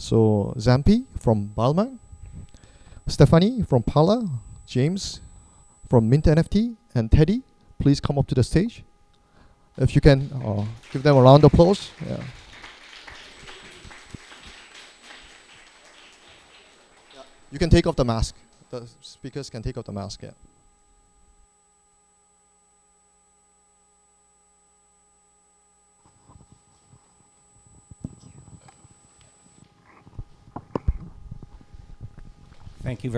So Txampi from Balmain, Stephanie from Pala, James from mintNFT, and Teddy, please come up to the stage. If you can give them a round of applause. Yeah. You can take off the mask. The speakers can take off the mask. Yeah. Thank you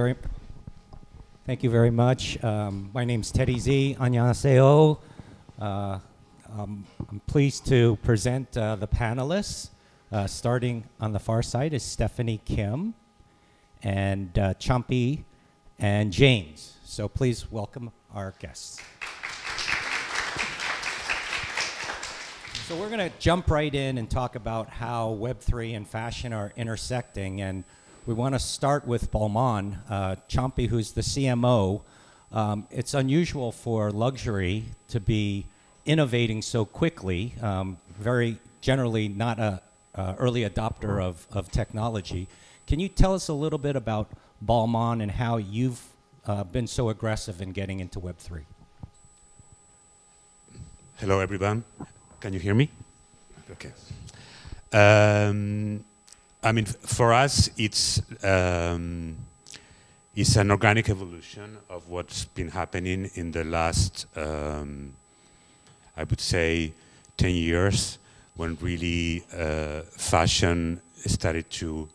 very much. My name's Teddy Z. 𝐸𝐤𝐤𝐸. I'm pleased to present the panelists. Starting on the far side is Stephanie Kim and Txampi and James. So please welcome our guests. So we're going to jump right in and talk about how Web3 and fashion are intersecting. And we want to start with Balmain, Txampi, who's the CMO. It's unusual for luxury to be innovating so quickly, very generally not an early adopter of technology. Can you tell us a little bit about Balmain and how you've been so aggressive in getting into Web3? Hello, everyone. Can you hear me? Okay. I mean, for us, it's an organic evolution of what's been happening in the last, I would say, 10 years, when really fashion started to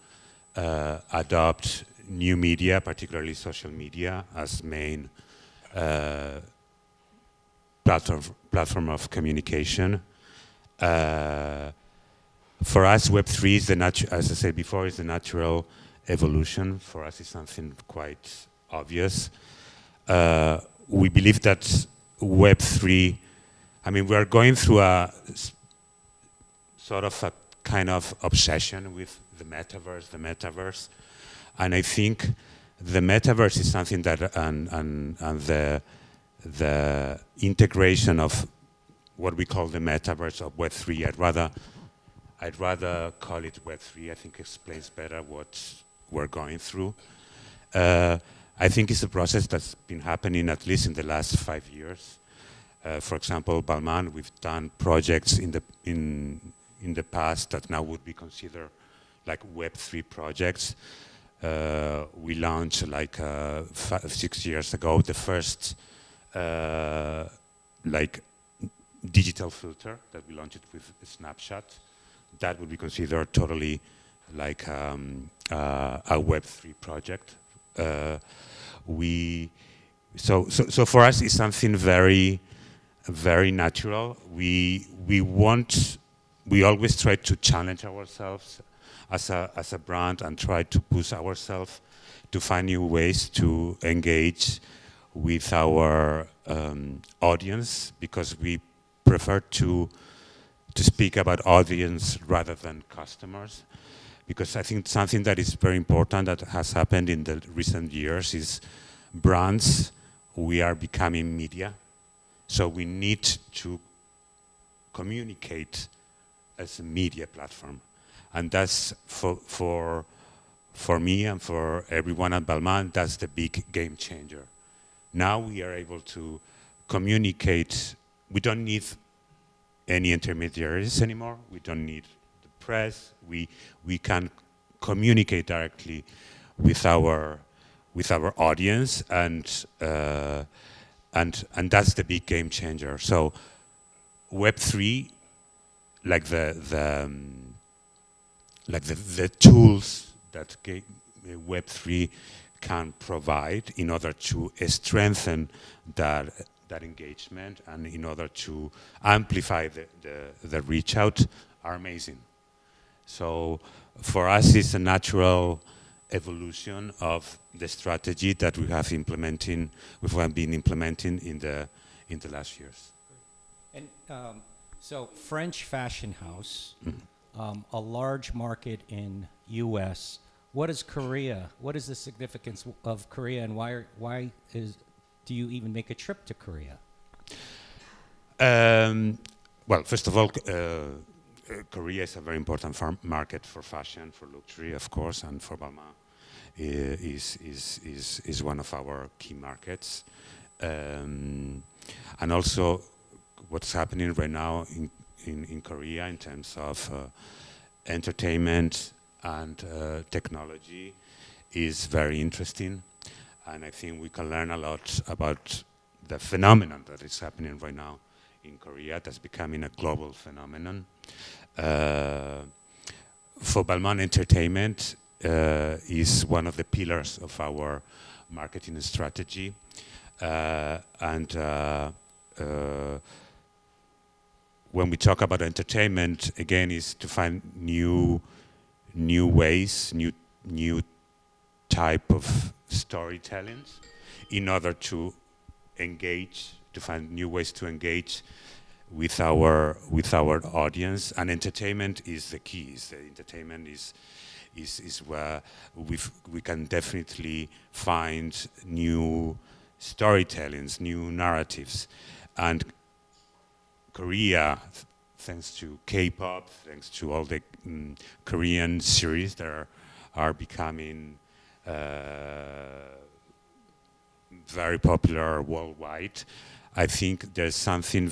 adopt new media, particularly social media, as main platform of communication. For us, Web3 is as I said before, is the natural evolution. For us, it's something quite obvious. We believe that Web3, I mean, we're going through a sort of a kind of obsession with the metaverse. And I think the metaverse is something that, and the integration of what we call the metaverse of Web3, I'd rather call it Web3. I think it explains better what we're going through. I think it's a process that's been happening at least in the last 5 years. For example, Balmain, we've done projects in the past that now would be considered like Web3 projects. We launched like 6 years ago the first like digital filter that we launched with Snapchat. That would be considered totally like a Web3 project. So for us, it's something very, very natural. We always try to challenge ourselves as a brand and try to push ourselves to find new ways to engage with our audience, because we prefer to speak about audience rather than customers. Because I think something that is very important that has happened in the recent years is brands, we are becoming media. So we need to communicate as a media platform. And that's for me and for everyone at Balmain, that's the big game changer. Now we are able to communicate. We don't need any intermediaries anymore. We don't need the press. We can communicate directly with our audience, and that's the big game changer. So Web3, like the tools that Web3 can provide in order to strengthen that engagement and in order to amplify the reach out, are amazing. So for us, it's a natural evolution of the strategy that we have been implementing in the last years. And so French fashion house, a large market in US. What is Korea? What is the significance of Korea, and why do you even make a trip to Korea? Well, first of all, Korea is a very important market for fashion, for luxury, of course, and for Balmain is one of our key markets. And also, what's happening right now in Korea in terms of entertainment and technology is very interesting. And I think we can learn a lot about the phenomenon that is happening right now in Korea that's becoming a global phenomenon. For Balmain Entertainment is one of the pillars of our marketing strategy. When we talk about entertainment, again, is to find new ways, new type of storytelling in order to engage, to find new ways to engage with our audience. And entertainment is the key. Entertainment is where we can definitely find new storytellings, new narratives. And Korea, thanks to K-pop, thanks to all the Korean series that are becoming very popular worldwide, I think there's something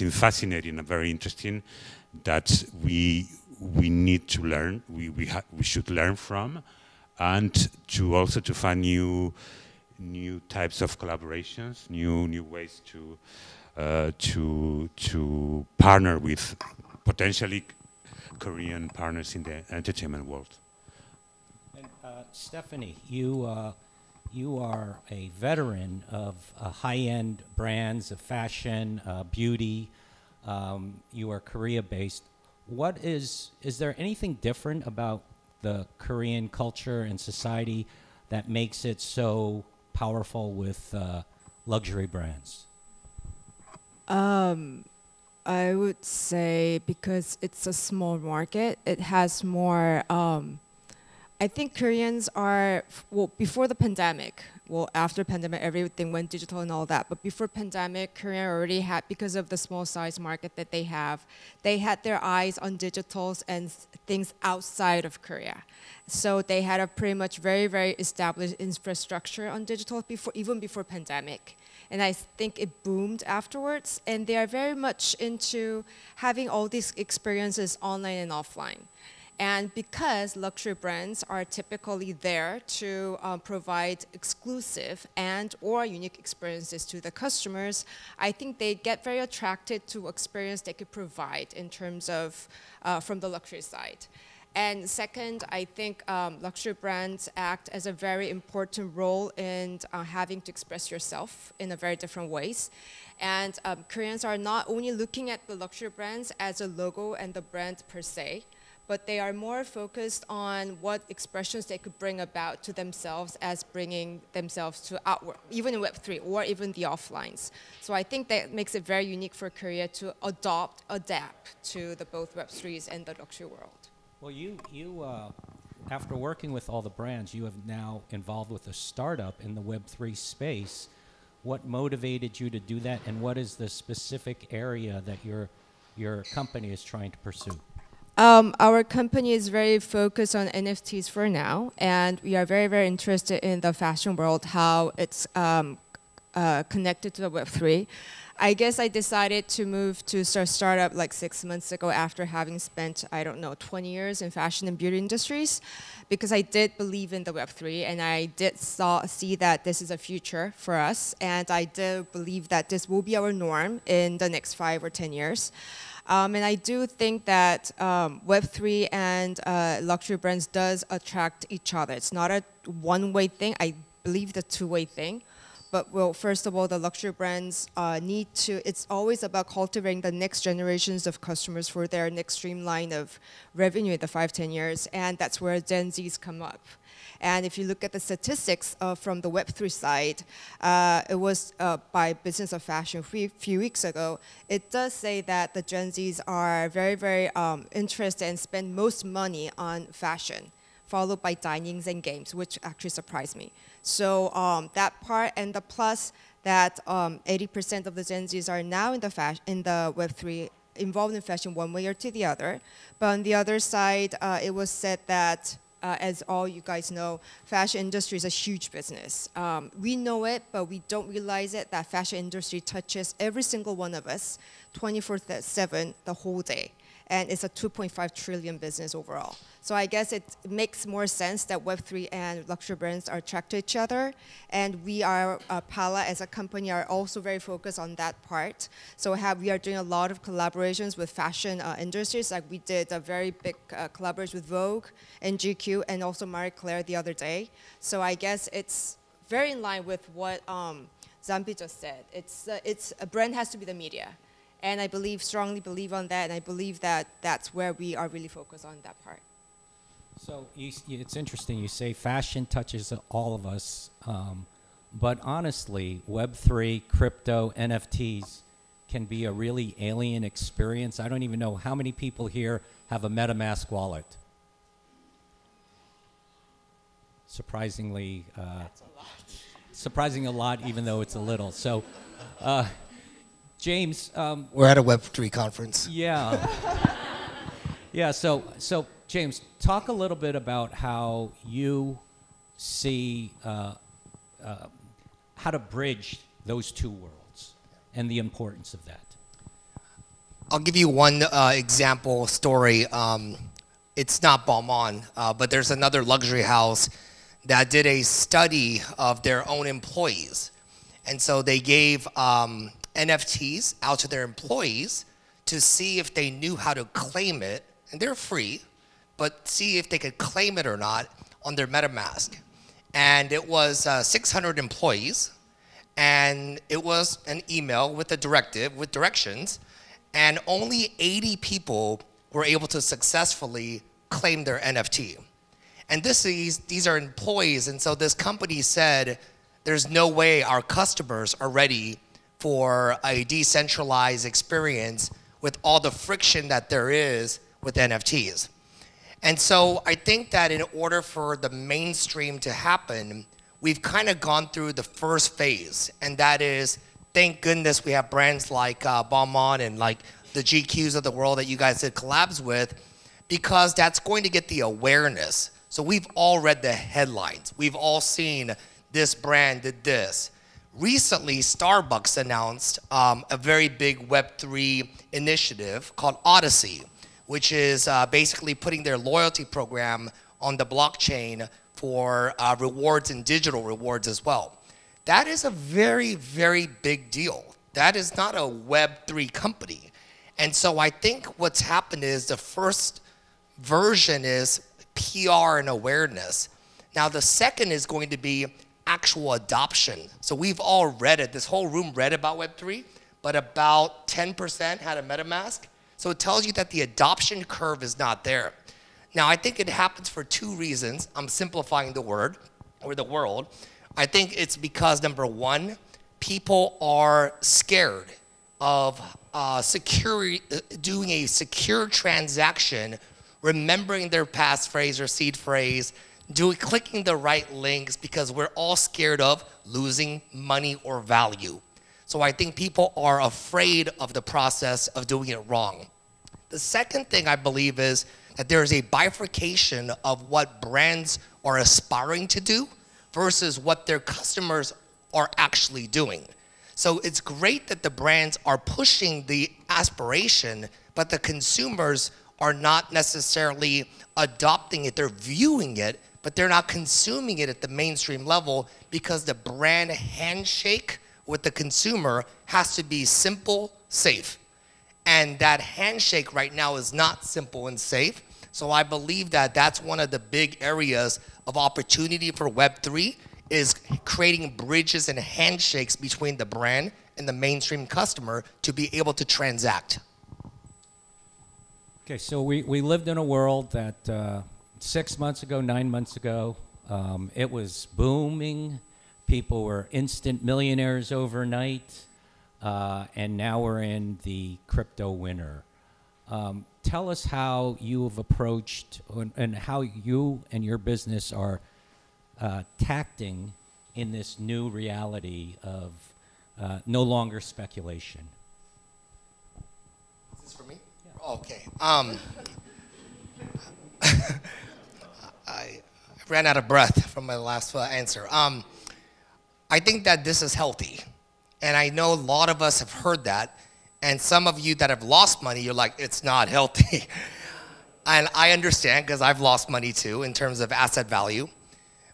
fascinating and very interesting that we need to learn. We should learn from, and to also to find new types of collaborations, new ways to partner with potentially Korean partners in the entertainment world. And Stephanie, you are a veteran of high-end brands of fashion, beauty. You are Korea-based. Is there anything different about the Korean culture and society that makes it so powerful with luxury brands? I would say because it's a small market, it has more, I think Koreans are, well, before the pandemic, well, after pandemic, everything went digital and all that, but before pandemic, Korea already had, because of the small size market that they had their eyes on digitals and things outside of Korea. So they had a pretty much very, very established infrastructure on digital even before pandemic. And I think it boomed afterwards, and they are very much into having all these experiences online and offline. And because luxury brands are typically there to provide exclusive and/or unique experiences to the customers, I think they get very attracted to experience they could provide in terms of from the luxury side. And second, I think luxury brands act as a very important role in having to express yourself in a very different ways. And Koreans are not only looking at the luxury brands as a logo and the brand per se, but they are more focused on what expressions they could bring about to themselves as bringing themselves to outward, even in Web3 or even the offlines. So I think that makes it very unique for Korea to adapt to the both Web3s and the luxury world. Well, you after working with all the brands, you have now involved with a startup in the Web3 space. What motivated you to do that, and what is the specific area that your company is trying to pursue? Our company is very focused on NFTs for now, and we are very, very interested in the fashion world, how it's connected to the Web3. I guess I decided to move to start startup like 6 months ago after having spent, 20 years in fashion and beauty industries, because I did believe in the Web3 and I did see that this is a future for us, and I do believe that this will be our norm in the next 5 or 10 years. And I do think that Web3 and luxury brands does attract each other. It's not a one-way thing. I believe the two-way thing. But well, first of all, the luxury brands need to, it's always about cultivating the next generations of customers for their next streamline of revenue in the 5-10 years. And that's where Gen Zs come up. And if you look at the statistics from the Web3 side, it was by Business of Fashion a few weeks ago, it does say that the Gen Zs are very, very interested and spend most money on fashion, followed by dinings and games, which actually surprised me. So that part, and the plus that 80% of the Gen Zs are now in the Web3 involved in fashion one way or to the other. But on the other side, it was said that, as all you guys know, fashion industry is a huge business. We know it, but we don't realize it, that fashion industry touches every single one of us 24/7 the whole day. And it's a 2.5 trillion business overall. So I guess it makes more sense that Web3 and luxury brands are tracked to each other. And we are, Pala as a company are also very focused on that part. So we are doing a lot of collaborations with fashion industries. Like we did a very big collaboration with Vogue and GQ and also Marie Claire the other day. So I guess it's very in line with what Txampi just said. It's a brand has to be the media. And I strongly believe on that, and I believe that that's where we are really focused on that part. So it's interesting, you say fashion touches all of us, but honestly, Web3, crypto, NFTs can be a really alien experience. I don't even know how many people here have a MetaMask wallet. Surprisingly, that's a lot. Surprising a lot, even though it's a little. So. James, we're at a Web3 conference. Yeah. Yeah. So James, talk a little bit about how you see how to bridge those two worlds and the importance of that. I'll give you one example story. It's not Balmain, but there's another luxury house that did a study of their own employees, and so they gave NFTs out to their employees to see if they knew how to claim it, and they're free, but see if they could claim it or not on their MetaMask. And it was 600 employees, and it was an email with a directive, with directions, and only 80 people were able to successfully claim their NFT. And these are employees, and so this company said, there's no way our customers are ready for a decentralized experience with all the friction that there is with NFTs. And so I think that in order for the mainstream to happen, we've kind of gone through the first phase, and that is, thank goodness we have brands like Balmain and like the GQs of the world that you guys did collabs with, because that's going to get the awareness. So we've all read the headlines. We've all seen this brand did this. Recently, Starbucks announced a very big Web3 initiative called Odyssey, which is basically putting their loyalty program on the blockchain for rewards and digital rewards as well. That is a very, very big deal. That is not a Web3 company. And so I think what's happened is the first version is PR and awareness. Now the second is going to be actual adoption. So we've all read it. This whole room read about Web3, but about 10% had a MetaMask. So it tells you that the adoption curve is not there. Now I think it happens for two reasons. I'm simplifying the word or the world. I think it's because number one, people are scared of doing a secure transaction, remembering their passphrase or seed phrase, clicking the right links, because we're all scared of losing money or value. So I think people are afraid of the process of doing it wrong. The second thing I believe is that there is a bifurcation of what brands are aspiring to do versus what their customers are actually doing. So it's great that the brands are pushing the aspiration, but the consumers are not necessarily adopting it. They're viewing it, but they're not consuming it at the mainstream level, because the brand handshake with the consumer has to be simple, safe. And that handshake right now is not simple and safe. So I believe that that's one of the big areas of opportunity for Web3, is creating bridges and handshakes between the brand and the mainstream customer to be able to transact. Okay, so we lived in a world that 6 months ago, 9 months ago, it was booming. People were instant millionaires overnight, and now we're in the crypto winter. Tell us how you have approached and how you and your business are tacting in this new reality of no longer speculation. Is this for me? Okay. I ran out of breath from my last answer. I think that this is healthy. And I know a lot of us have heard that. And some of you that have lost money, you're like, it's not healthy. And I understand because I've lost money too in terms of asset value.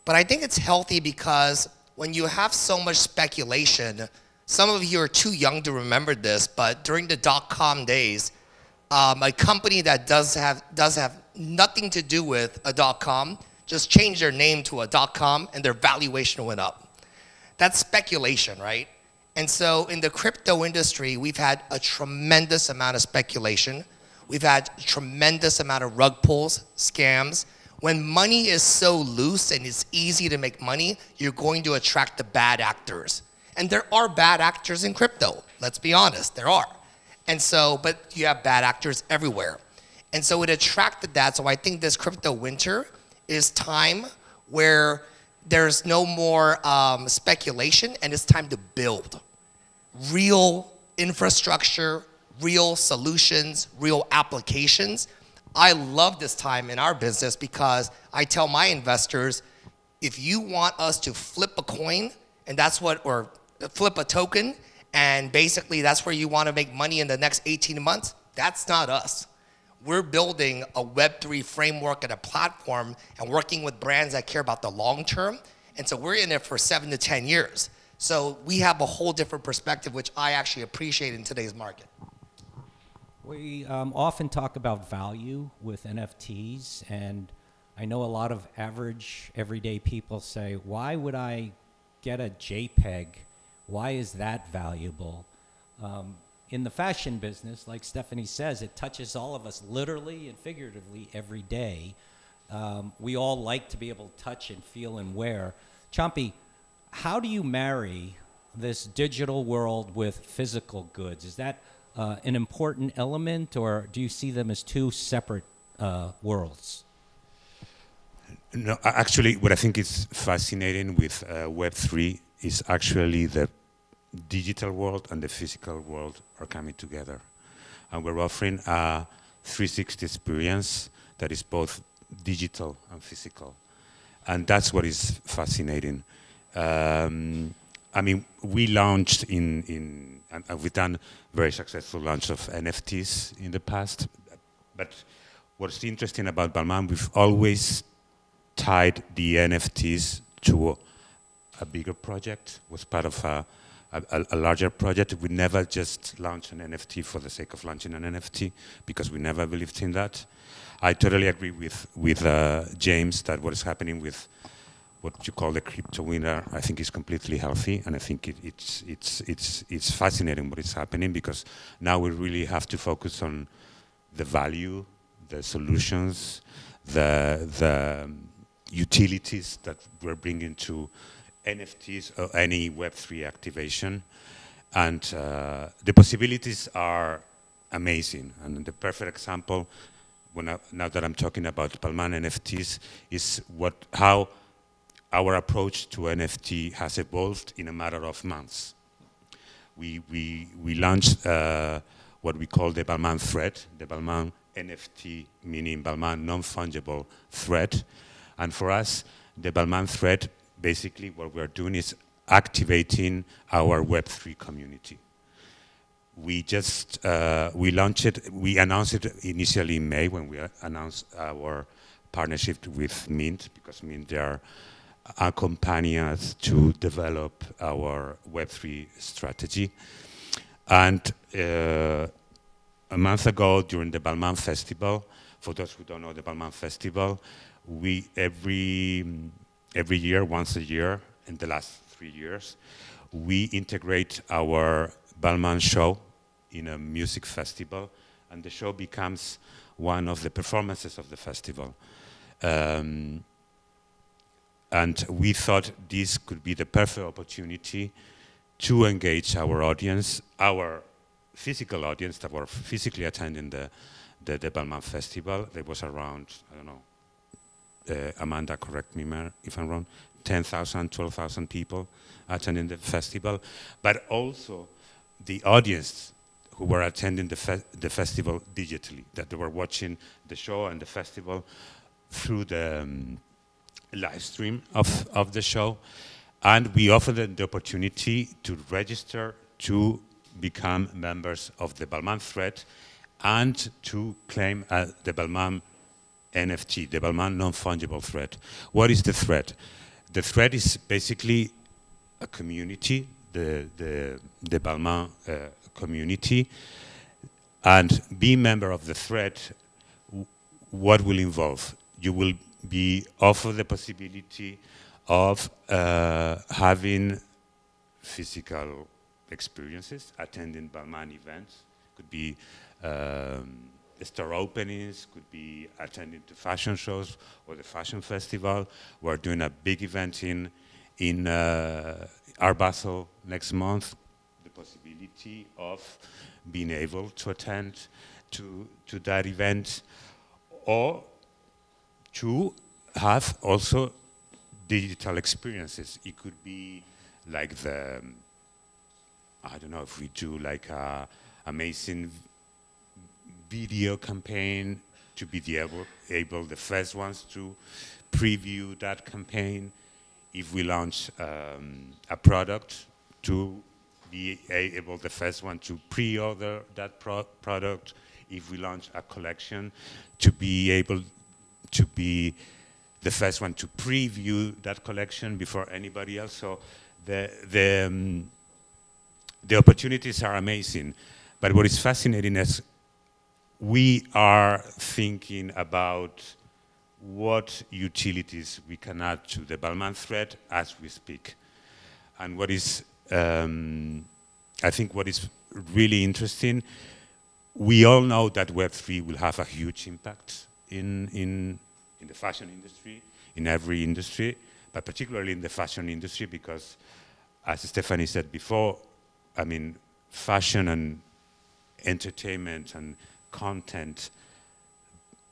But I think it's healthy because when you have so much speculation, some of you are too young to remember this, but during the dot-com days, a company that does have nothing to do with a dot-com just changed their name to a dot-com and their valuation went up. That's speculation, right? And so in the crypto industry, we've had a tremendous amount of speculation. We've had a tremendous amount of rug pulls, scams. When money is so loose and it's easy to make money, you're going to attract the bad actors. And there are bad actors in crypto. Let's be honest, there are. And so, but you have bad actors everywhere. And so it attracted that. So I think this crypto winter is time where there's no more speculation and it's time to build real infrastructure, real solutions, real applications. I love this time in our business because I tell my investors, if you want us to flip a coin, and that's what, or flip a token, and basically that's where you want to make money in the next 18 months, that's not us. We're building a Web3 framework and a platform and working with brands that care about the long term. And so we're in it for 7 to 10 years. So we have a whole different perspective, which I actually appreciate in today's market. We often talk about value with NFTs, and I know a lot of average, everyday people say, why would I get a JPEG? Why is that valuable? In the fashion business, like Stephanie says, it touches all of us literally and figuratively every day. We all like to be able to touch and feel and wear. Txampi, how do you marry this digital world with physical goods? Is that an important element, or do you see them as two separate worlds? No, actually, what I think is fascinating with Web3 is actually the digital world and the physical world are coming together. And we're offering a 360 experience that is both digital and physical. And that's what is fascinating. I mean, we launched and we've done very successful launch of NFTs in the past. But what's interesting about Balmain, we've always tied the NFTs to a bigger project, was part of a larger project. We never just launch an NFT for the sake of launching an NFT because we never believed in that. I totally agree with James that what is happening with what you call the crypto winter, I think is completely healthy, and I think it's fascinating what is happening because now we really have to focus on the value, the solutions, the utilities that we're bringing to NFTs or any Web3 activation. And the possibilities are amazing. And the perfect example, now that I'm talking about Balmain NFTs, is how our approach to NFT has evolved in a matter of months. We launched what we call the Balmain thread, the Balmain NFT, meaning Balmain non-fungible thread. And for us, the Balmain thread, basically what we're doing is activating our Web3 community. We just, we announced it initially in May when we announced our partnership with Mint, because Mint, they are accompanying us to develop our Web3 strategy. And a month ago, during the Balmain Festival, for those who don't know the Balmain Festival, we every year, once a year, in the last 3 years, we integrate our Balmain show in a music festival, and the show becomes one of the performances of the festival. And we thought this could be the perfect opportunity to engage our audience, our physical audience that were physically attending the Balmain Festival. There was around, I don't know, Amanda, correct me if I'm wrong, 10,000, 12,000 people attending the festival, but also the audience who were attending the festival digitally, that they were watching the show and the festival through the live stream of the show. And we offered them the opportunity to register to become members of the Balmain thread and to claim the Balmain NFT, the Balmain non-fungible thread. What is the thread? The thread is basically a community, the Balmain community, and being a member of the thread, what will involve? You will be offered the possibility of having physical experiences, attending Balmain events, could be store openings, could be attending to fashion shows or the fashion festival. We're doing a big event in Art Basel next month, the possibility of being able to attend to that event, or to have also digital experiences. It could be like the, I don't know, if we do like a amazing video campaign, to be able the first ones to preview that campaign. If we launch a product, to be able the first one to pre-order that product. If we launch a collection, to be able to be the first one to preview that collection before anybody else. So the opportunities are amazing. But what is fascinating is we are thinking about what utilities we can add to the Balmain thread as we speak. And what is, I think what is really interesting, we all know that Web3 will have a huge impact in the fashion industry, in every industry, but particularly in the fashion industry, because as Stephanie said before, I mean, fashion and entertainment and content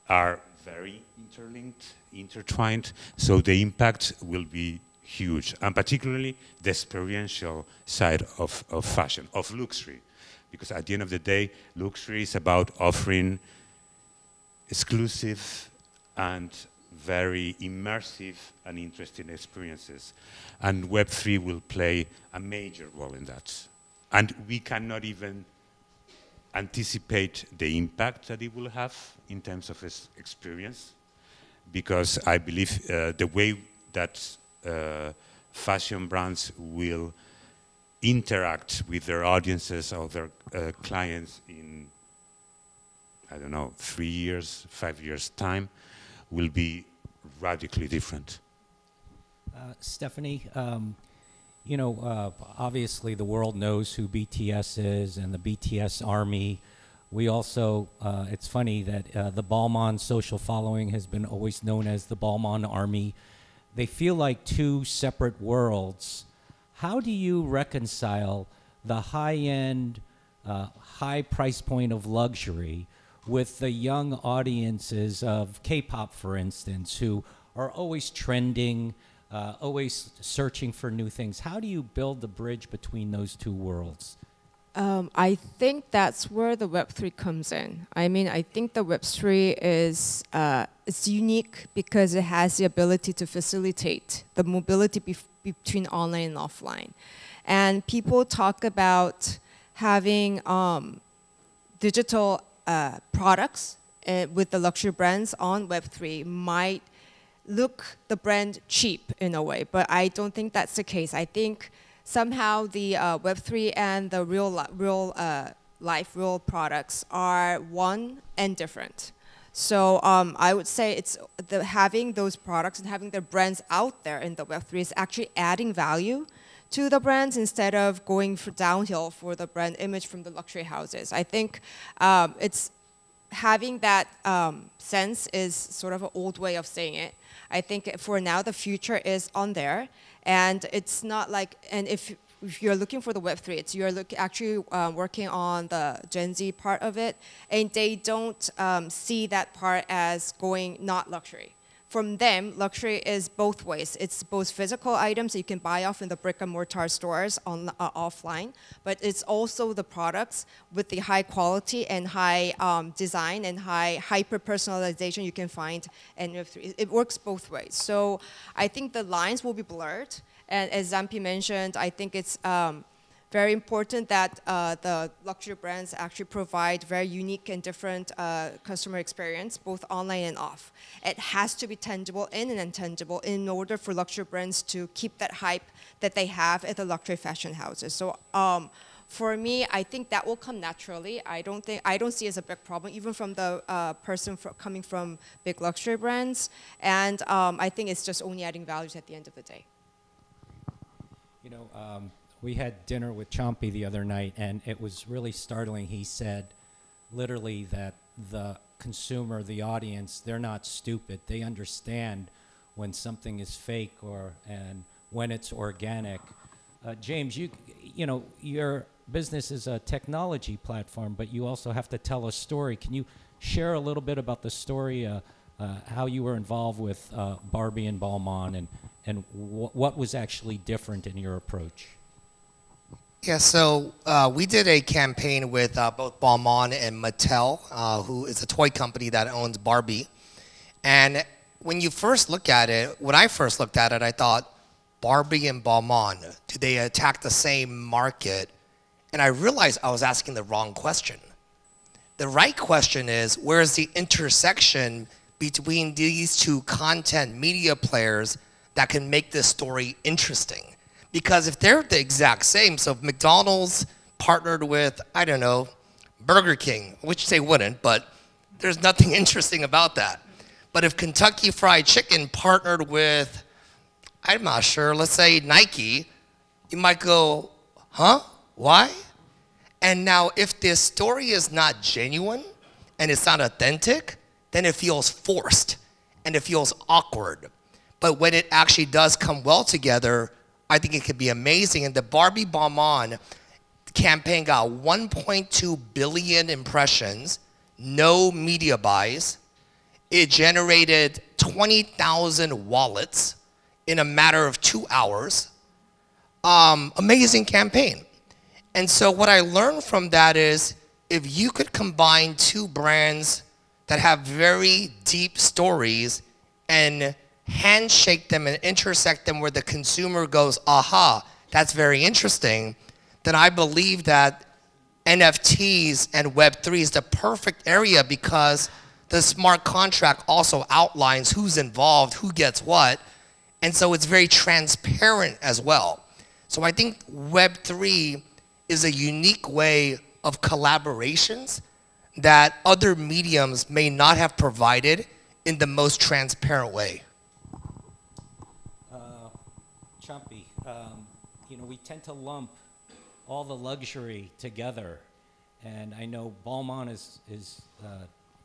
are very interlinked, intertwined, so the impact will be huge, and particularly the experiential side of fashion, of luxury, because at the end of the day, luxury is about offering exclusive and very immersive and interesting experiences, and Web3 will play a major role in that. And we cannot even anticipate the impact that it will have in terms of its experience, because I believe the way that fashion brands will interact with their audiences or their clients in, I don't know, 3 years, 5 years time, will be radically different. Stephanie, you know, obviously the world knows who BTS is and the BTS army. We also, it's funny that the Balmain social following has been always known as the Balmain army. They feel like two separate worlds. How do you reconcile the high-end, high price point of luxury with the young audiences of K-pop, for instance, who are always trending, always searching for new things? How do you build the bridge between those two worlds? I think that's where the Web3 comes in. I mean, I think the Web3 is it's unique because it has the ability to facilitate the mobility between online and offline. And people talk about having digital products with the luxury brands on Web3 might look the brand cheap in a way, but I don't think that's the case. I think somehow the Web3 and the real products are one and different. So I would say it's having those products and having their brands out there in the Web3 is actually adding value to the brands instead of going for downhill for the brand image from the luxury houses. I think it's having that sense is sort of an old way of saying it. I think for now the future is on there, and it's not like, and if you're looking for the Web3, you're actually working on the Gen Z part of it, and they don't see that part as going not luxury. from them, luxury is both ways. It's both physical items that you can buy off in the brick and mortar stores offline, but it's also the products with the high quality and high design and high hyper personalization you can find in Web3. It works both ways. So I think the lines will be blurred. And as Txampi mentioned, I think it's very important that the luxury brands actually provide very unique and different customer experience, both online and off. It has to be tangible and intangible in order for luxury brands to keep that hype that they have at the luxury fashion houses. So for me, I think that will come naturally. I don't see it as a big problem, even from the person coming from big luxury brands. And I think it's just only adding values at the end of the day. You know, we had dinner with Txampi the other night, and it was really startling. He said, literally, that the consumer, the audience, they're not stupid. They understand when something is fake and when it's organic. James, you know, your business is a technology platform, but you also have to tell a story. Can you share a little bit about the story, how you were involved with Barbie and Balmain, and what was actually different in your approach? Yeah, so we did a campaign with both Balmain and Mattel, who is a toy company that owns Barbie. And when you first look at it, when I first looked at it, I thought, Barbie and Balmain, do they attack the same market? And I realized I was asking the wrong question. The right question is, where is the intersection between these two content media players that can make this story interesting? Because if they're the exact same, so if McDonald's partnered with, I don't know, Burger King, which they wouldn't, but there's nothing interesting about that. But if Kentucky Fried Chicken partnered with, I'm not sure, let's say Nike, you might go, huh? Why? And now if this story is not genuine and it's not authentic, then it feels forced and it feels awkward. But when it actually does come well together, I think it could be amazing. And the Barbie Balmain campaign got 1.2 billion impressions, no media buys. It generated 20,000 wallets in a matter of 2 hours. Amazing campaign. And so what I learned from that is, if you could combine two brands that have very deep stories and handshake them and intersect them where the consumer goes, aha, that's very interesting, then I believe that NFTs and Web3 is the perfect area, because the smart contract also outlines who's involved, who gets what, and so it's very transparent as well. So I think Web3 is a unique way of collaborations that other mediums may not have provided in the most transparent way. Txampi, you know, we tend to lump all the luxury together, and I know Balmain is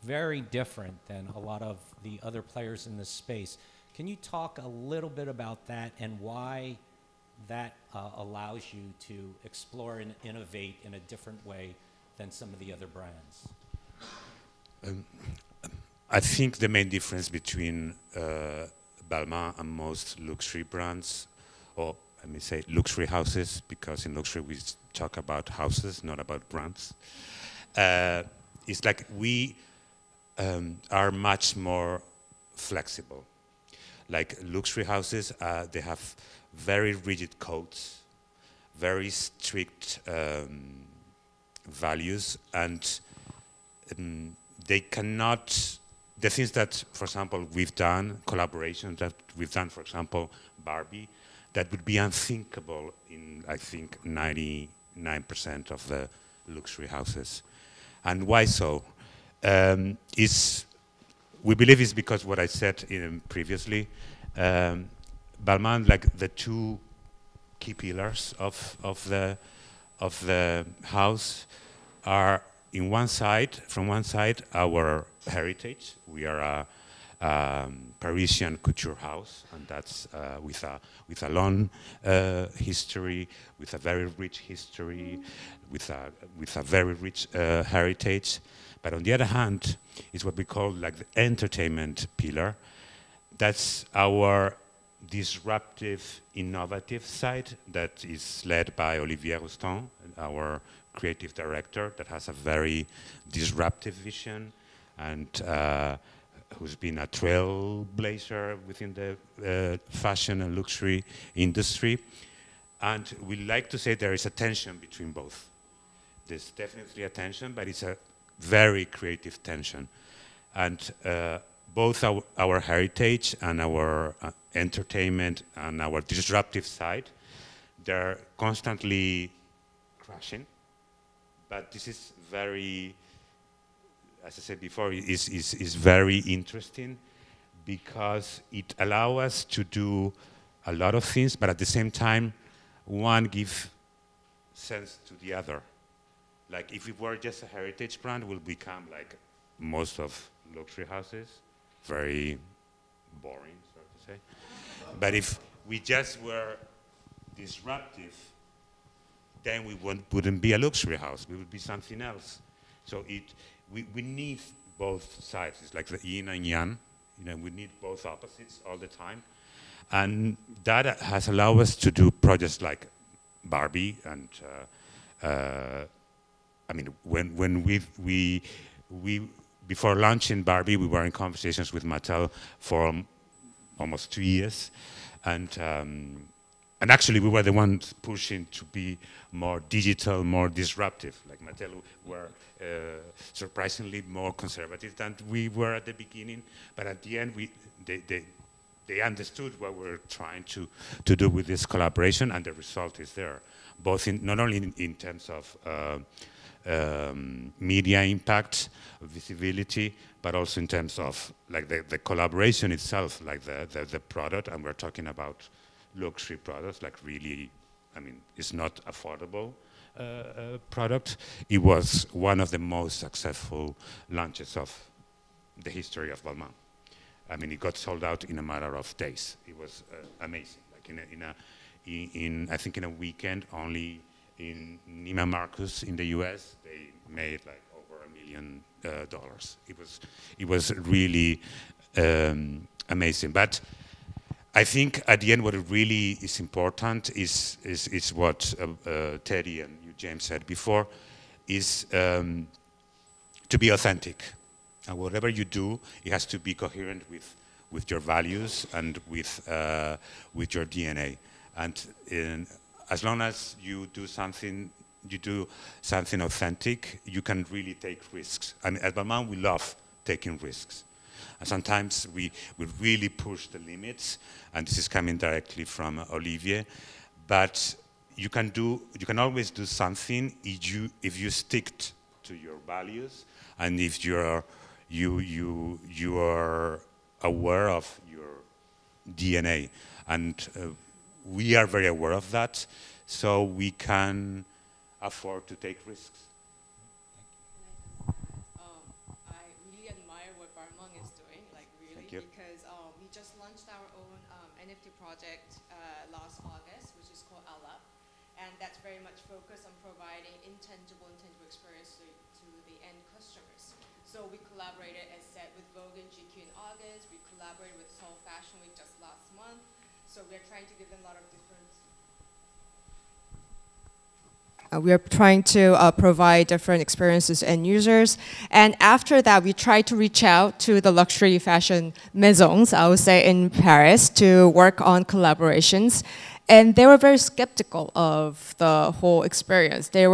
very different than a lot of the other players in this space. Can you talk a little bit about that and why that allows you to explore and innovate in a different way than some of the other brands? I think the main difference between Balmain and most luxury brands, or let me say luxury houses, because in luxury we talk about houses, not about brands, is like we are much more flexible. Like luxury houses, they have very rigid codes, very strict values, and they cannot, the things that, for example, we've done, collaborations that we've done, for example, Barbie, that would be unthinkable in, I think, 99% of the luxury houses. And why so? We believe it's because what I said previously, Balmain, like the two key pillars of the house are from one side, our heritage. We are a Parisian couture house, and that's with a long history, with a very rich history, with a very rich heritage. But on the other hand, is what we call like the entertainment pillar, that's our disruptive, innovative side that is led by Olivier Roustan, our creative director, that has a very disruptive vision and who's been a trailblazer within the fashion and luxury industry. And we like to say there is a tension between both. There's definitely a tension, but it's a very creative tension. And both our heritage and our entertainment and our disruptive side, they're constantly crashing. But this is very, as I said before, is very interesting because it allows us to do a lot of things, but at the same time, one gives sense to the other. Like if we were just a heritage brand, we'll become like most of luxury houses, very boring, so to say. But if we just were disruptive, then we wouldn't be a luxury house. We would be something else. So we need both sides. It's like the yin and yang. You know, we need both opposites all the time. And that has allowed us to do projects like Barbie. And I mean, when we before launching Barbie, we were in conversations with Mattel for almost 2 years. And actually, we were the ones pushing to be more digital, more disruptive. Like Mattel were surprisingly more conservative than we were at the beginning. But at the end, they understood what we were trying to do with this collaboration, and the result is there. Both not only in terms of media impact, visibility, but also in terms of like the collaboration itself, like the product, and we're talking about luxury products, like really, I mean, it's not affordable product. It was one of the most successful launches of the history of Balmain. I mean, it got sold out in a matter of days. It was amazing. Like I think in a weekend, only in Neiman Marcus in the US, they made like over $1 million. It was really amazing. But I think at the end, what really is important is what Teddy and you, James, said before, is to be authentic. And whatever you do, it has to be coherent with your values and with your DNA. And as long as you do something authentic, you can really take risks. And at Balmain, we love taking risks. And sometimes we really push the limits, and this is coming directly from Olivier. But you can always do something if you stick to your values, and if you are aware of your DNA. And we are very aware of that, so we can afford to take risks. Because we just launched our own NFT project last August, which is called Allah, and that's very much focused on providing intangible experience to the end customers. So we collaborated, as said, with Vogue and GQ in August. We collaborated with Seoul Fashion Week just last month. So we are trying to give them a lot of different. We are trying to provide different experiences to end users. And after that, we tried to reach out to the luxury fashion maisons, I would say, in Paris to work on collaborations. And they were very skeptical of the whole experience. They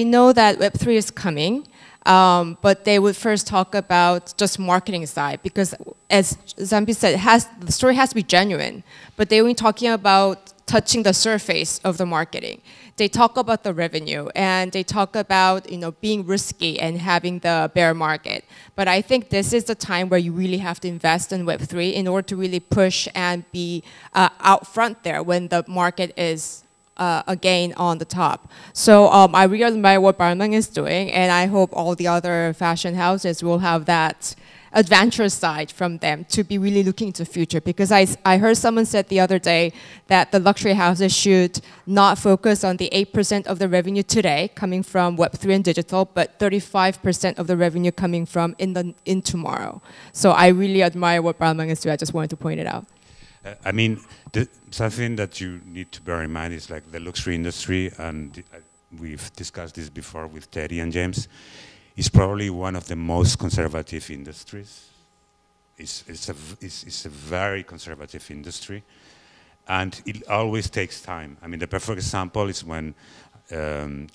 know that Web3 is coming, but they would first talk about just marketing side, because as Txampi said, the story has to be genuine. But they were talking about touching the surface of the marketing. They talk about the revenue, and they talk about being risky and having the bear market. But I think this is the time where you really have to invest in Web3 in order to really push and be out front there when the market is again on the top. So I really admire what Balmain is doing, and I hope all the other fashion houses will have that adventurous side from them to be really looking into the future. Because I heard someone said the other day that the luxury houses should not focus on the 8% of the revenue today coming from Web3 and digital, but 35% of the revenue coming from in tomorrow. So I really admire what Balmain is doing. I just wanted to point it out. I mean, something that you need to bear in mind is like the luxury industry, and we've discussed this before with Teddy and James, is probably one of the most conservative industries. It's a very conservative industry, and it always takes time. I mean, the perfect example is when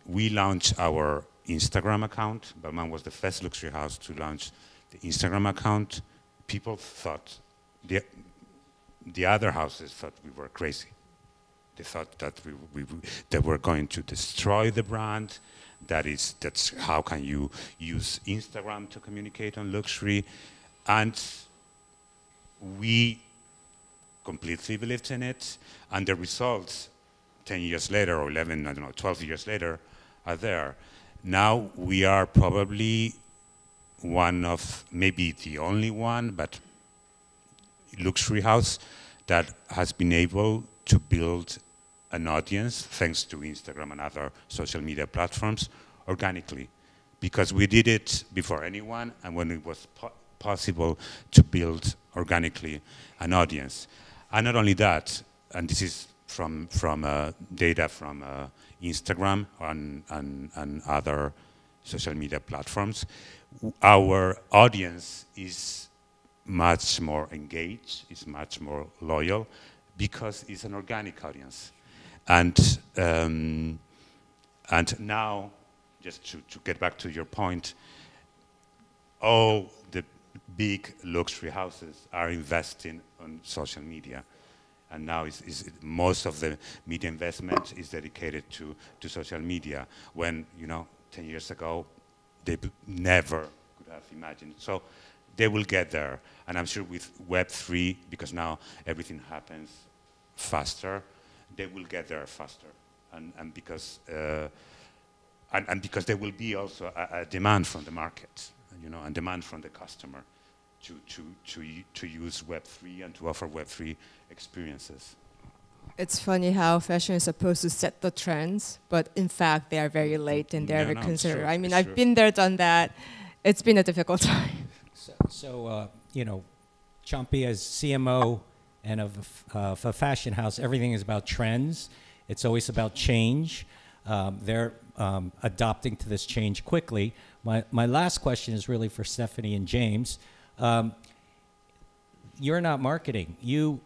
we launched our Instagram account. Balmain was the first luxury house to launch the Instagram account. People thought, the other houses thought we were crazy. They thought that they were going to destroy the brand. That's how can you use Instagram to communicate on luxury? And we completely believed in it. And the results 10 years later, or 11, I don't know, 12 years later, are there. Now we are probably one of, maybe the only one, but luxury house that has been able to build an audience, thanks to Instagram and other social media platforms, organically. Because we did it before anyone, and when it was possible to build organically an audience. And not only that, and this is from data from Instagram and other social media platforms, our audience is much more engaged, is much more loyal, because it's an organic audience. And now, just to get back to your point, all the big luxury houses are investing on social media. And now most of the media investment is dedicated to social media, when, 10 years ago, they never could have imagined. So they will get there. And I'm sure with Web3, because now everything happens faster, they will get there faster. And because there will be also a demand from the market, and demand from the customer to use Web3 and to offer Web3 experiences. It's funny how fashion is supposed to set the trends, but in fact they are very late and they're very conservative. I mean, I've been there, done that. It's been a difficult time. So Txampi as CMO and of a fashion house, everything is about trends. It's always about change. They're adopting to this change quickly. My last question is really for Stephanie and James. You're not marketing. You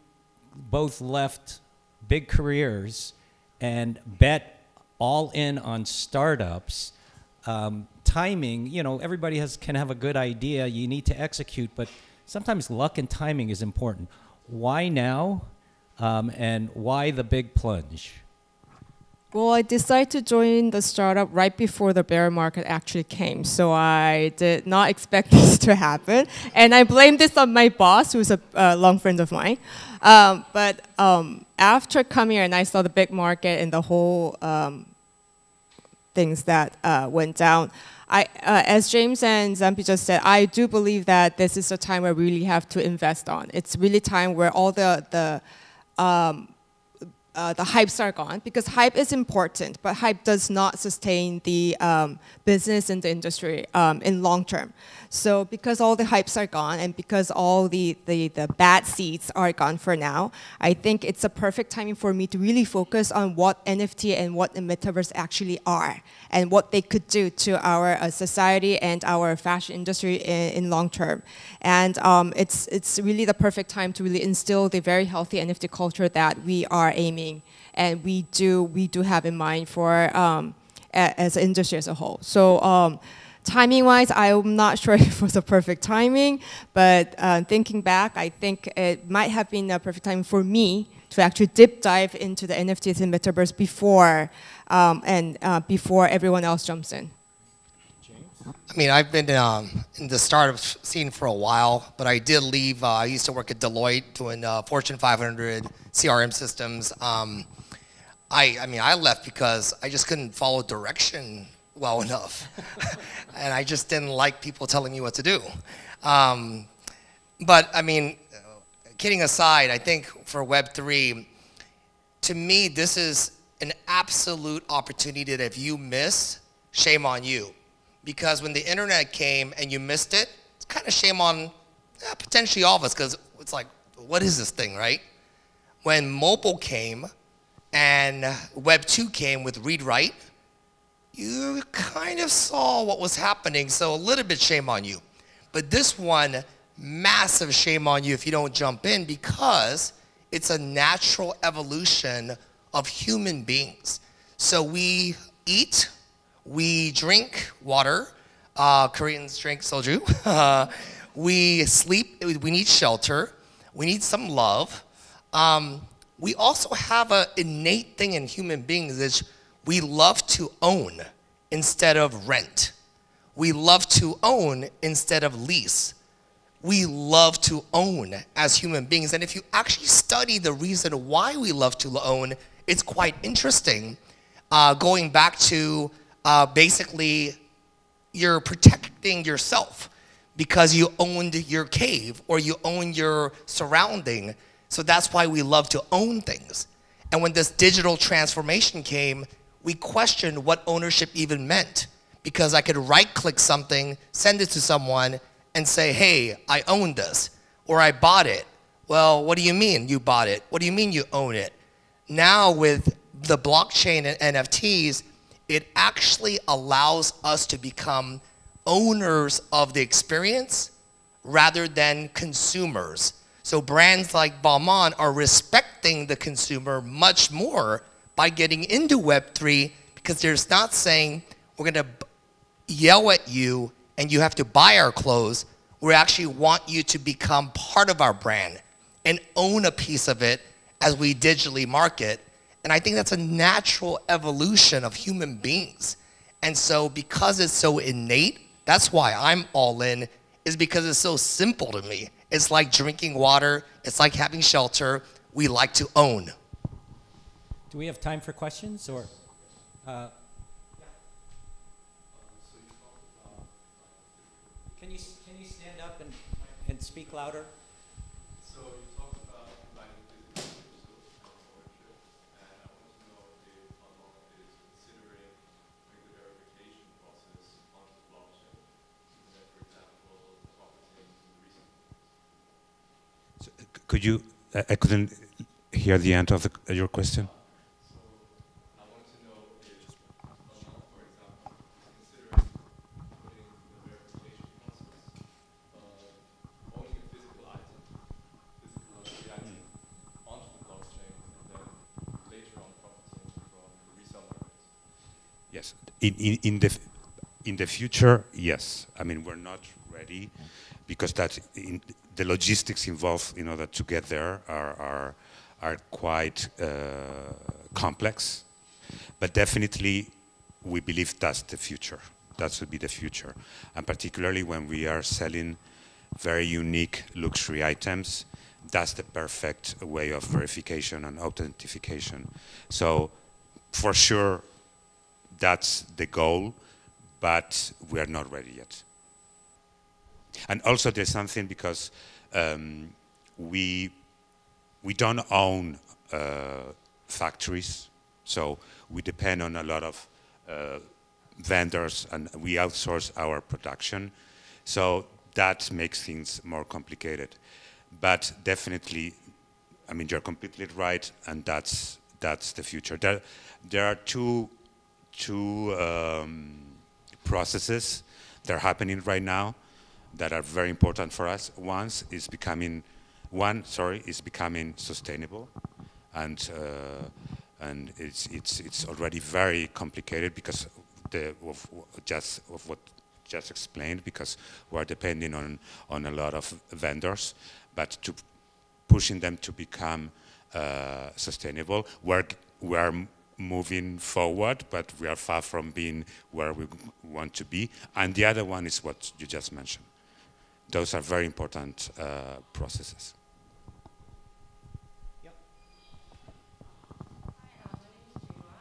both left big careers and bet all in on startups. Timing, everybody can have a good idea. You need to execute, but sometimes luck and timing is important. Why now? And why the big plunge? Well, I decided to join the startup right before the bear market actually came. So I did not expect this to happen. And I blame this on my boss, who's a long friend of mine. But after coming here and I saw the big market and the whole things that went down, as James and Txampi just said, I do believe that this is a time where we really have to invest on. It's really time where all the hypes are gone, because hype is important, but hype does not sustain the business and the industry in long term. So because all the hypes are gone and because all the bad seeds are gone for now, I think it's a perfect timing for me to really focus on what NFT and what the metaverse actually are and what they could do to our society and our fashion industry in long term. And it's really the perfect time to really instill the very healthy NFT culture that we are aiming and we do have in mind for as an industry as a whole. So timing-wise, I'm not sure if it was a perfect timing, but thinking back, I think it might have been a perfect time for me to actually deep dive into the NFTs and metaverse before before everyone else jumps in. I mean, I've been in the startup scene for a while, but I did leave. I used to work at Deloitte doing Fortune 500 CRM systems. I mean, I left because I just couldn't follow direction well enough. And I just didn't like people telling me what to do. But I mean, kidding aside, I think for Web3, to me, this is an absolute opportunity that if you miss, shame on you. Because when the internet came and you missed it, it's kind of shame on potentially all of us, because it's like, what is this thing, right? When mobile came and Web 2 came with read-write, you kind of saw what was happening, so a little bit shame on you. But this one, massive shame on you if you don't jump in, because it's a natural evolution of human beings. So we eat, we drink water, Koreans drink soju, we sleep, we need shelter, we need some love. We also have an innate thing in human beings is we love to own instead of rent. We love to own instead of lease. We love to own as human beings. And if you actually study the reason why we love to own, it's quite interesting. Going back to basically you're protecting yourself because you owned your cave or you own your surrounding. So that's why we love to own things. And when this digital transformation came, we questioned what ownership even meant, because I could right-click something, send it to someone, and say, hey, I own this, or I bought it. Well, what do you mean you bought it? What do you mean you own it? Now with the blockchain and NFTs, it actually allows us to become owners of the experience rather than consumers. So brands like Balmain are respecting the consumer much more by getting into Web3, because they're not saying we're going to yell at you and you have to buy our clothes. We actually want you to become part of our brand and own a piece of it as we digitally market. And I think that's a natural evolution of human beings. And so because it's so innate, that's why I'm all in, is because it's so simple to me. It's like drinking water. It's like having shelter. We like to own. Do we have time for questions, or? Can you stand up and speak louder? So you talked about combining physical ownership, and I want to know if Balmain is considering doing the verification process onto the blockchain, so that, for example, properties in the recent. So, could you? I couldn't hear the end of your question. Yes, in the future, yes. I mean, we're not ready because the logistics involved in order to get there are quite complex. But definitely, we believe that's the future. That should be the future, and particularly when we are selling very unique luxury items, that's the perfect way of verification and authentication. So, for sure, that's the goal, but we are not ready yet. And also there's something because we don't own factories, so we depend on a lot of vendors, and we outsource our production. So that makes things more complicated. But definitely, I mean, you're completely right, and that's the future. There are two processes that are happening right now that are very important for us. One is becoming sustainable, and it's already very complicated because of what just explained, because we're depending on a lot of vendors, but to pushing them to become sustainable, we are moving forward, but we are far from being where we want to be. And the other one is what you just mentioned. Those are very important processes. Yep. Hi, my name is Jiwa.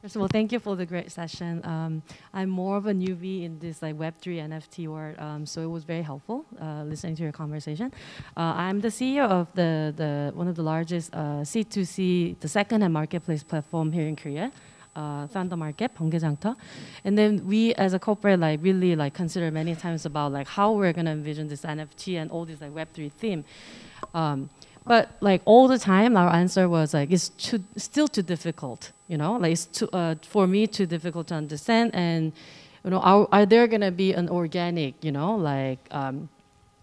First of all, thank you for the great session. I'm more of a newbie in this like Web3 NFT world, so it was very helpful listening to your conversation. I'm the CEO of the one of the largest C2C, the second-hand marketplace platform here in Korea, Thunder Market, 번개장터. And then we as a corporate like really like consider many times about like how we're gonna envision this NFT and all this like Web3 theme. But like all the time, our answer was like it's still too difficult. You know, like it's too, for me too difficult to understand. And you know, are there gonna be an organic, you know, like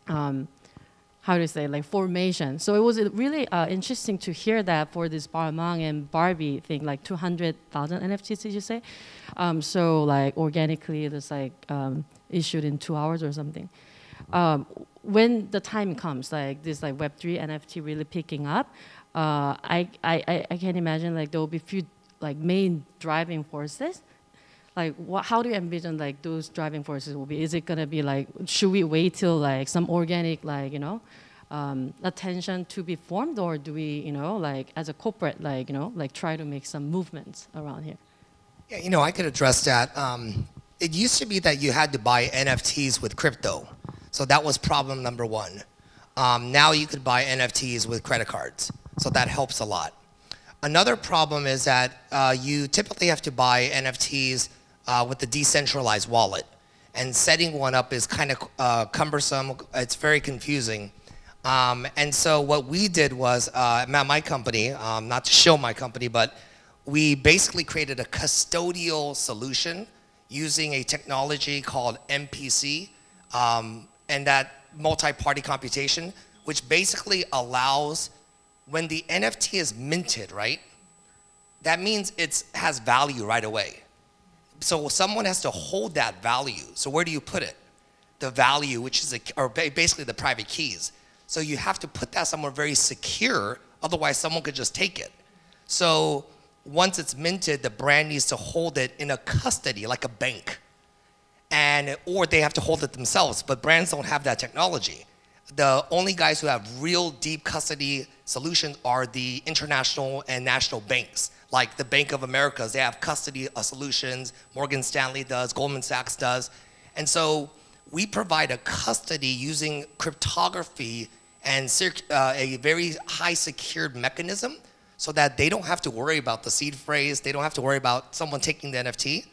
how do you say, like formation? So it was really interesting to hear that for this Balmain and Barbie thing, like 200,000 NFTs, did you say? So like organically, it was like issued in 2 hours or something. When the time comes, like this, like Web3 NFT really picking up, I can imagine like there will be few like main driving forces. Like, how do you envision like those driving forces will be? Is it gonna be like, should we wait till like some organic like you know attention to be formed, or do we you know like as a corporate like you know like try to make some movements around here? Yeah, you know, I could address that. It used to be that you had to buy NFTs with crypto. So that was problem number one. Now you could buy NFTs with credit cards. So that helps a lot. Another problem is that you typically have to buy NFTs with the decentralized wallet. And setting one up is kind of cumbersome. It's very confusing. And so what we did was, at my company, not to show my company, but we basically created a custodial solution using a technology called MPC, and that multi-party computation, which basically allows, when the NFT is minted, right, that means it has value right away. So someone has to hold that value. So where do you put it? The value, which is, or basically the private keys. So you have to put that somewhere very secure, otherwise someone could just take it. So once it's minted, the brand needs to hold it in a custody, like a bank. Or they have to hold it themselves, but brands don't have that technology. The only guys who have real deep custody solutions are the international and national banks, like the Bank of America. They have custody solutions, Morgan Stanley does, Goldman Sachs does. And so we provide a custody using cryptography and a very high secured mechanism so that they don't have to worry about the seed phrase, they don't have to worry about someone taking the NFT.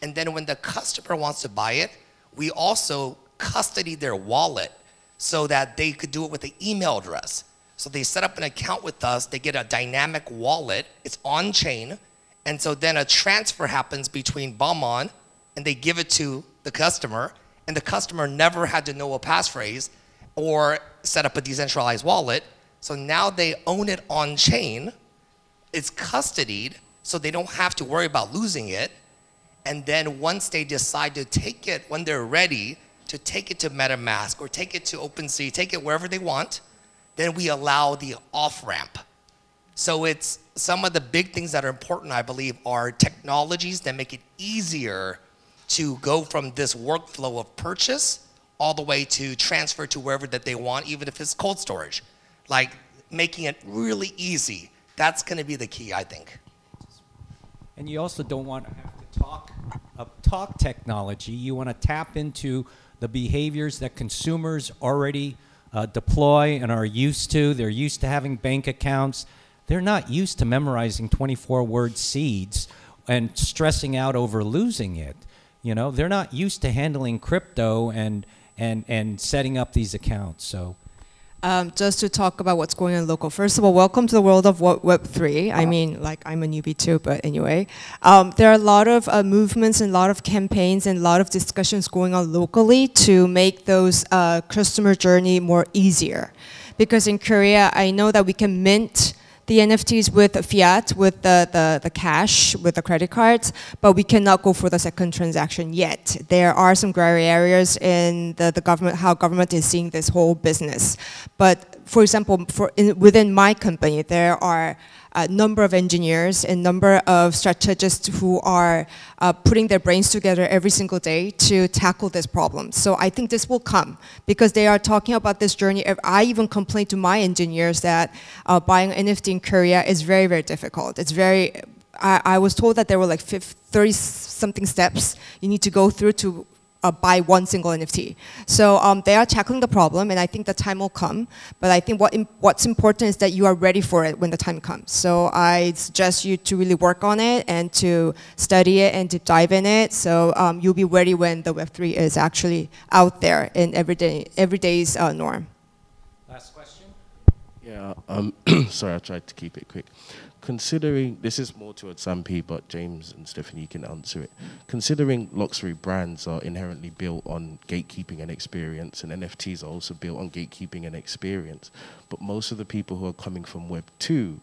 And then when the customer wants to buy it, we also custody their wallet so that they could do it with an email address. So they set up an account with us, they get a dynamic wallet, it's on chain, and so then a transfer happens between Balmain and they give it to the customer, and the customer never had to know a passphrase or set up a decentralized wallet. So now they own it on chain, it's custodied, so they don't have to worry about losing it. And then once they decide to take it, when they're ready to take it to MetaMask or take it to OpenSea, take it wherever they want, then we allow the off-ramp. So it's some of the big things that are important, I believe, are technologies that make it easier to go from this workflow of purchase all the way to transfer to wherever that they want, even if it's cold storage. Like making it really easy. That's gonna be the key, I think. And you also don't want to have to talk technology. You want to tap into the behaviors that consumers already deploy and are used to. They're used to having bank accounts. They're not used to memorizing 24-word seeds and stressing out over losing it. You know, they're not used to handling crypto and setting up these accounts. So. Just to talk about what's going on local. First of all, welcome to the world of Web3. I mean, like, I'm a newbie too, but anyway. There are a lot of movements and a lot of campaigns and a lot of discussions going on locally to make those customer journey more easier. Because in Korea, I know that we can mint the NFTs with fiat, with the cash, with the credit cards, but we cannot go for the second transaction yet. There are some gray areas in the government, how government is seeing this whole business. But for example, within my company, there are a number of engineers and number of strategists who are putting their brains together every single day to tackle this problem. So I think this will come because they are talking about this journey. I even complain to my engineers that buying NFT in Korea is very, very difficult. It's very, I was told that there were like 30 something steps you need to go through to buy one single NFT. So they are tackling the problem, and I think the time will come. But I think what's important is that you are ready for it when the time comes. So I suggest you to really work on it and to study it and to dive in it. So you'll be ready when the Web3 is actually out there in everyday's norm. Last question. Yeah, sorry, I tried to keep it quick. Considering, this is more to Txampi, but James and Stephanie can answer it. Considering luxury brands are inherently built on gatekeeping and experience, and NFTs are also built on gatekeeping and experience, but most of the people who are coming from Web 2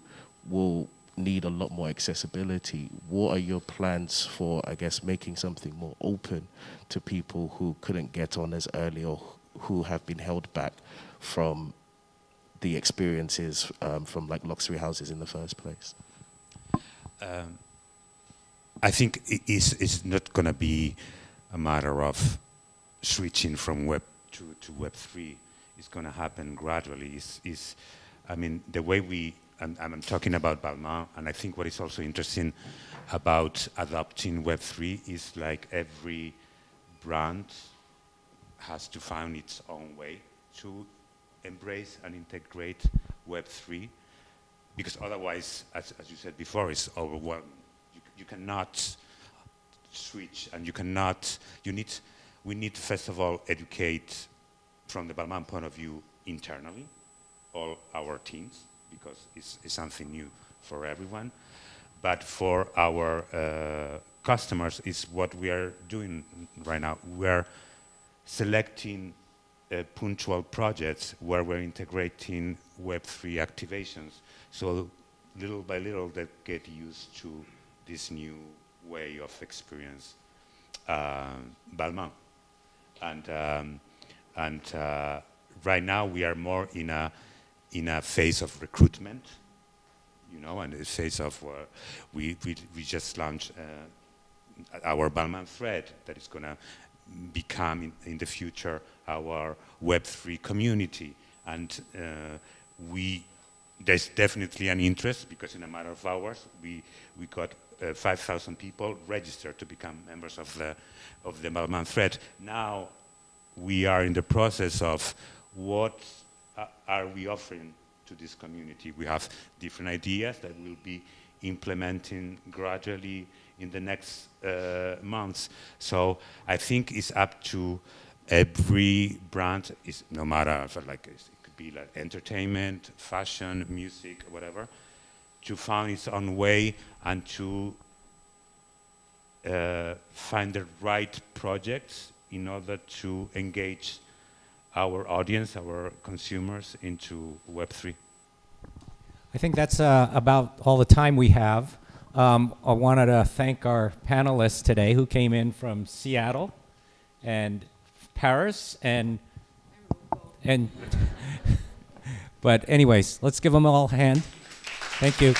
will need a lot more accessibility. What are your plans for, I guess, making something more open to people who couldn't get on as early or who have been held back from the experiences from like luxury houses in the first place? I think it's not going to be a matter of switching from Web 2 to Web 3. It's going to happen gradually. I mean, the way I'm talking about Balmain, and I think what is also interesting about adopting Web 3 is like every brand has to find its own way to embrace and integrate Web 3, because otherwise, as you said before, it's overwhelming. You cannot switch, and we need to first of all educate from the Balmain point of view internally, all our teams, because it's something new for everyone. But for our customers, is what we are doing right now. We are selecting punctual projects where we're integrating Web3 activations. So little by little, they get used to this new way of experience Balmain. And right now we are more in a phase of recruitment, you know, and a phase of we just launched our Balmain thread that is going to become in the future our Web3 community. And there's definitely an interest, because in a matter of hours we got 5,000 people registered to become members of the Balmain thread. Now we are in the process of what are we offering to this community. We have different ideas that we'll be implementing gradually in the next months. So I think it's up to every brand, no matter if it could be like entertainment, fashion, music, whatever, to find its own way and to find the right projects in order to engage our audience, our consumers, into Web3. I think that's about all the time we have. I wanted to thank our panelists today who came in from Seattle and Paris and but anyways, let's give them all a hand. Thank you.